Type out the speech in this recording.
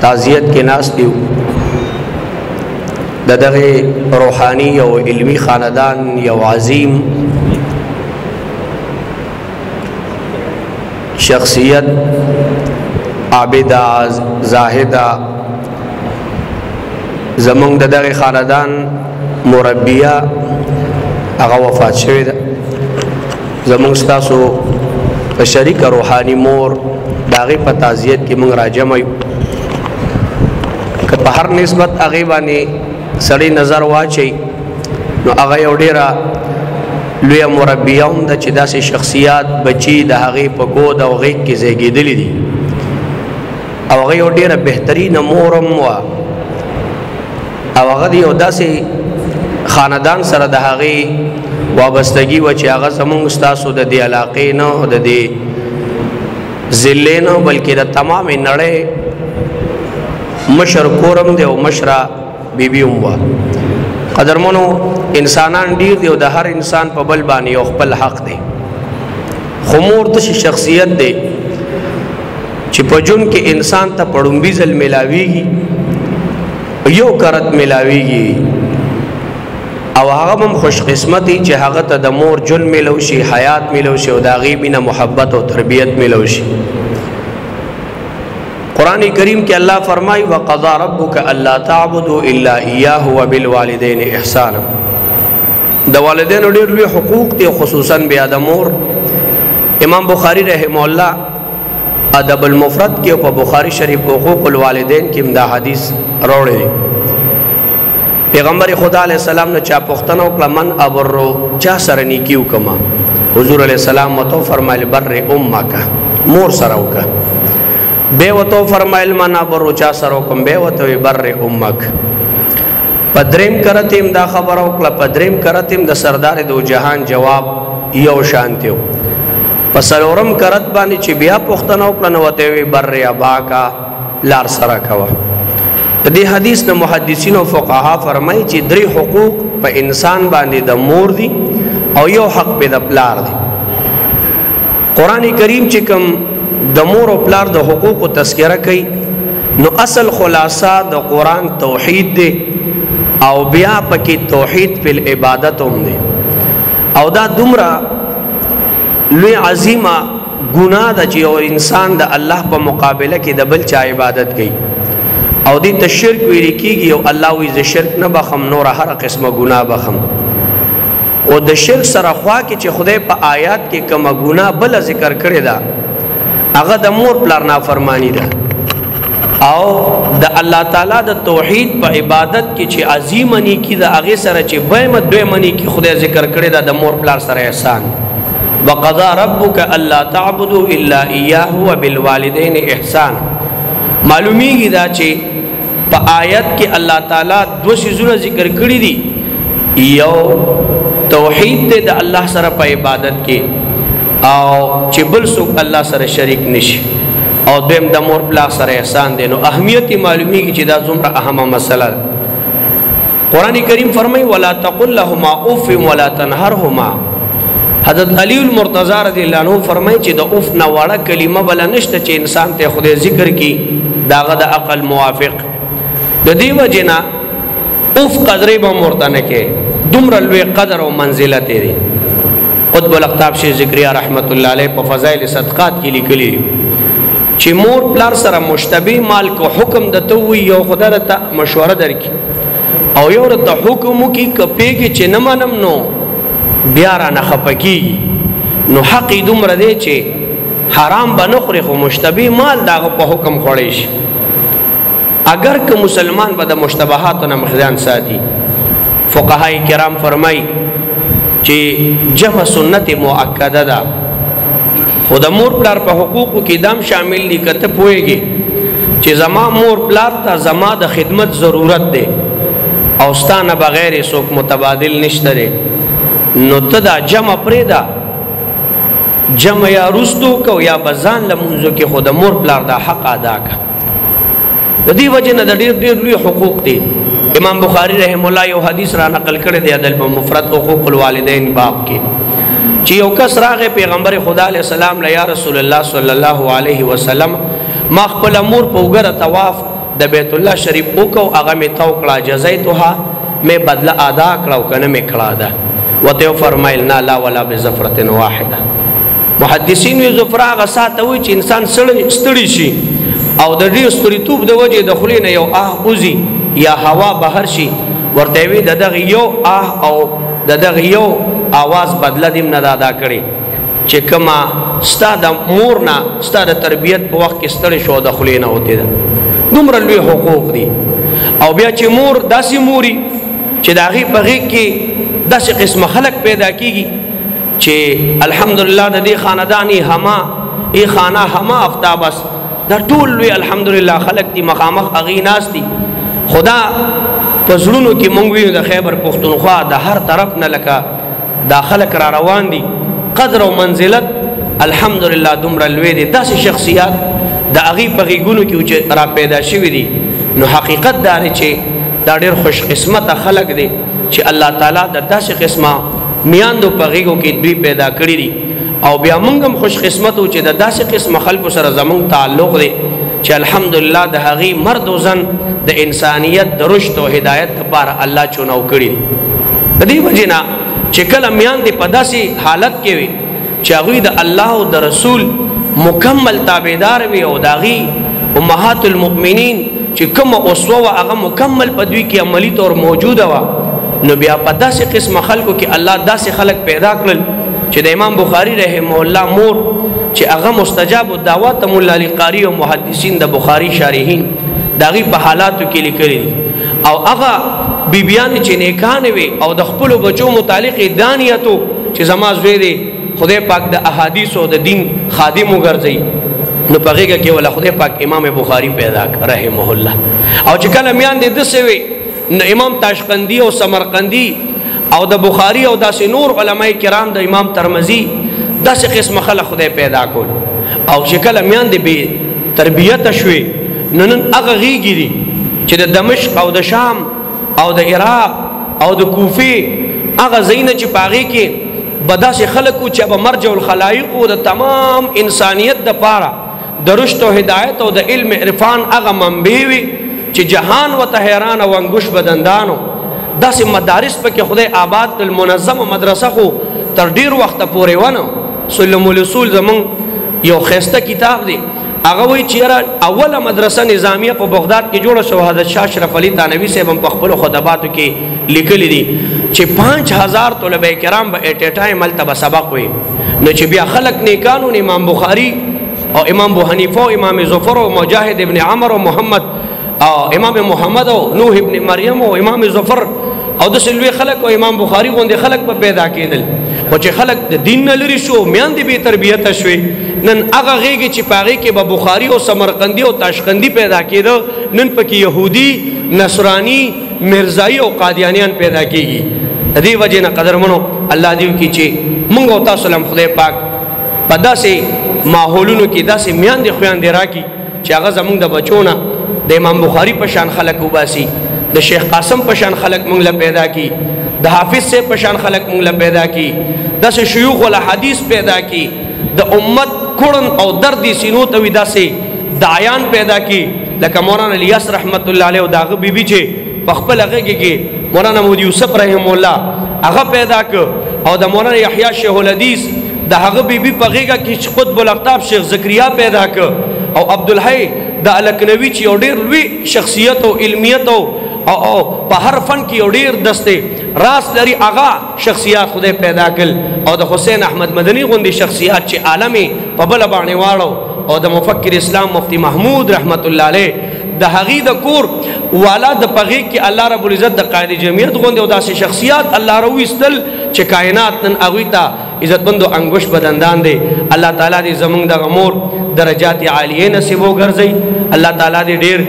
تعزیت کې ناس دیو دغه روحانی او علمی خاندان یو عظیم شخصیت عابدہ زاہدہ زمونږ دغه خاندان مربیه هغه وفات شوې ده زمونږ ستاسو شریک روحانی مور داغه په تعزیت کې مونږ راجمع یو که په هر نسبت هغه باندې سړی نظر واچي نو هغه یو ډیره لوی مربیه هم ده چې داسې شخصیات بچي د هغه په ګود او غیږ کې زیږیدلې دي او هغه یو ډیره بهترینه مور هم وه او هغه د یو داسې خاندان سره د هغې وابستګي وه چې هغه زمونږ ستاسو د دې علاقې نه او د دې ضلع نه بلکې د تمامې نړۍ مشر کورم دی او مشره بیبي هم وه قدرمنو انسانان ډیر دی او د هر انسان په بل باندې یو خپل حق دی خو مور داسې شخصیت دی چې په ژوند کې انسان ته په ړومبي ځل میلاویږي یو کرت ملاویږي او هغه هم خوش قسمتي چې هغه ته د مور جن ملو شي حیات ملو شي او د هغې مینه محبت او تربیت ملو شي قرآن کریم کې الله فرمایي وقضى ربك الا تعبدوا الا اياه وبالوالدين احسانا د والدینو ډېر لوی حقوق دي خصوصا بیا د مور امام بخاری رحمه الله ادب المفرد کې او په بخاری شریف حقوق الوالدین کې دا حدیث راوړی دی پیغمبر خدا علیہ السلام نے چا پختنه وکړه من ابرو چا سره نیکی وکما حضور علیہ السلام متو فرمایل بر امک مور سره وکا به وتو فرمایل من ابرو چا سره وکم به وتو بر امک پدریم کرتیم دا خبر وکړه پدریم کرتیم د سردار دو جهان جواب یو شانتیو پسلورم کرت باندې چې بیا پختنه وکړه نو وته وی بر ابا کا لار سره کوا د دې حدیث نه محدثین او فقها فرمایي چې درې حقوق په انسان باندې د مور دي او یو حق په د پلار دی قران کریم چې کوم د مور او پلار د حقوقو تذکرہ کوي نو اصل خلاصہ د قران توحید دی او بیا پکې توحید په عبادت هم دی او دا دومره لوی عظیمه ګناه ده چې یو انسان د الله په مقابله کې د بل چا عبادت کوي او دې ته شرک ویل کېږي او الله وی ز شرک نه بخم نور هر قسمه ګناه بخم او د شرک سره خوا کې چې خدای په آیات کې کومه ګناه بل ذکر کړی دا هغه د مور پلار نافرمانی ده او د الله تعالی د توحید په عبادت کې چې عظیم نیکی ده هغه سره چې بهمت دوی منی کې خدای ذکر کړی دا د مور پلار سره احسان وقضى ربك الا تعبدوا الا اياه وبالوالدين احسان معلومیږي دا چې په آیت کې الله تعالی دو شیزونه ذکر کړی دي یو توحید د الله سره په عبادت کې او چې بل څوک الله سره شریک نشي او دیم د مور پلار سره احسان دی نو اهمیت معلومیږي چې دا څومره اهمه مسله ده قران کریم فرمایي ولا تقل لهما اف ولا تنهرهما حضرت علی المرتضی رضی الله عنه فرمایي چې د اوف نه وړه کلمه بل نشته چې انسان ته خدای ذکر کی داغه د عقل موافق د دې وجنا اوف قدرې به مرتنه کې دومره لوی قدر او منزلت لري قطب الاقطاب شیخ ذکریا رحمت الله علیه په فضائل صدقات کې لیکلي چې مور پلار سره مشتبه مال کو حکم دته وي یو خدای ته مشوره درکې او یو ته حکم کی کپېږي چې نه منم نو بیا را نه خپکی نو حق دومره دی چې حرام بنخوري خو مشتبه مال داغه په حکم خوړی شي اگر که مسلمان به د مشتبهاتو نه مخدان ساتي فقهای کرام فرمای چې جمع سنت مؤکده ده خو د مور پلار په حقوقو کې دام شامل دي کته پويږي چې زما مور پلار ته زما د خدمت ضرورت ده او ستانه بغیر څوک متبادل نشته ده نو ته دا جمع پرېدا جمع یا رستو کو یا بزان لمونځو کې خود مور پلار دا حق ادا کا د دې وجه نه د ډېر لوی حقوق دي امام بخاری رحم الله یو حدیث را نقل کړی دی د مفرد حقوق الوالدین باب کې چې یو کس راغی پیغمبر خدا علیه السلام له یا رسول الله صلی الله علیه وسلم ما خپل امور په وګره طواف د بیت الله شریف وکاو هغه مې تو کړه جزیتها مې بدله ادا کړه کنه مې کړه ده وته فرمایل نه لا ولا بزفرة واحده محدثین وی زفرا هغه ساته وي چې انسان ستړي شي او د دې ستړیتوب د وجې د خولې نه یو اوزي یا هوا بهر شي ورته وی دغه یو او دغه یو आवाज بدله دیم نه ادا کړي چې کما ستاد مور نه ستاد تربيت په وخت کې ستړي شو د خولې نه وته ده دومره لوی حقوق دي او بیا چې مور داسې موري چې داغي پغې کې داسې قسم خلق پیدا کیږي چې الحمدلله د دې خاندانی هما ای خانه هما افتابس دا ټول لوی الحمدلله خلق دي مخامخ اغي ناس دي خدا پزړونو کې مونږ وینو د خیبر پختونخوا د هر طرف نه لکه داخلك را روان دي قدر او منزلت الحمدلله دومره لوی دي داسې شخصیات د اغي بغيګونو کې چې را پیدا شوی دي نو حقیقت دا نه چې دا ډېر خوش قسمت خلق دي چې الله تعالی د داسې قسمه میاندو بغيګو کې دوی پیدا کړی دي او بیا موږ هم خوش قسمت او چې د داسې قسمه خلکو سره زموږ تعلق دي چې الحمدلله د هغي مرد او زن د انسانيت د رشد او هدایت لپاره الله چونو کړی دي د دې وجینا چې کله میان دي په داسې حالت کې وي چې هغه د الله او د رسول مکمل تابعدار وي او داغي امهات المؤمنین چې کوم اسوه هغه مکمل په دوی کې عملی طور موجوده و نو بیا په داسې قسم خلکو کې الله داسې خلک پیدا کړل چې د امام بخاری رحمه الله مور چې هغه مستجاب الدعوات مولا علی قاری او محدثین د بخاری شارحین داغي په حالاتو کې لیکلي او هغه بیبیان چې نیکان وي او د خپل بچو متعلق دانیتو چې زما زوی دی خدای پاک د احادیث او د دین خادم وګرځي نو پغېګه کې ولا خدای پاک امام بخاری پیدا رحمه الله او چې کله میان دي د سوي امام تاشقندی او سمرقندی او د بخاری او داسې نور علماء کرام د امام ترمذی داسې قسم خلک خدای پیدا کول او چې کله میان دي به تربیت شوي نن هغه غیږي دي چې د دمشق او د شام او د عراق او د کوفه هغه زینه چې پاغي کې بداسې خلکو چې به مرجع الخلائق او د تمام انسانیت د پاره د رشد او هدایت او د علم عرفان هغه منبع وي چې جهان و ته حیران او انګوش بدندانو داسې مدارس په کې خدای آباد المنظمه مدرسه خو تر ډیر وخت پورې ونه سلم الاصول زمون یو خسته کتاب دی هغه وی چې اوله مدرسه نظامیه په بغداد کې جوړه شو حضرت شاه اشرف علي تانوي صاحب په خپل خطباتو کې لیکلي دي چې 5000 طلبه کرام به اټ ټایم ملتبه سبق وي نو چې بیا خلق نیکانو امام بخاری او امام ابو حنیفه او امام ظفر او مجاهد ابن عمر او محمد او امام محمد او نوح ابن مریم او امام ظفر او د سلوي خلق او امام بخاری غوندي خلق په پیدا کېدل او چې خلق د دین نه لري شو میان دي به تربیت شوي نن هغه غيږي چې پاغي کې به بخاری او سمرقندی او تاشقندی پیدا کېدو نن پکې يهودي نصراني مرزایی او قادیانیان پیدا کېږي د دې وجه نه قدرمنو الله دې کی چې مونږ او تاسو لم خدای پاک په داسې ماحولونو کې داسې میان دي خويان دي راکې چې هغه زمونږ د بچونه د امام بخاری په شان خلق وباسي د شیخ قاسم په شان خلق مونږ له پیدا کی د حافظ سے په شان خلق مونږ له پیدا کی د شيوخ ول حدیث پیدا کی د امت کورن او دردی سینو ته ودا سي دایان پیدا کی لکه مولانا الیاس رحمت الله علیه او داغه بیبي چې په خپل هغه کې مولانا مودي یوسف رحم الله هغه پیدا ک او د مولانا یحیی شیخ الحدیث د هغه بیبي په هغه کې قطب الاقطاب شیخ زکریا پیدا ک او عبدالحی د الکنوی چې یو ډیر لوی شخصیت او علمیت او په هر فن کې یو ډیر دسته راس لري اغا شخصیت خدای پیدا کړ او د حسین احمد مدنی غوندي شخصیت چې عالمي په بل باندې واړو او د مفکر اسلام مفتی محمود رحمت الله علیه د هغې د کور والا د پغې کې الله رب العزت د قائد جمعیت غوندي او داسې شخصیات الله راوستل چې کائنات نن هغوی ته عزتمندو انګوش بدندان دی الله تعالی دې زمونږ د غمور درجات عالیه نصیب وګرځي الله تعالی دې ډېر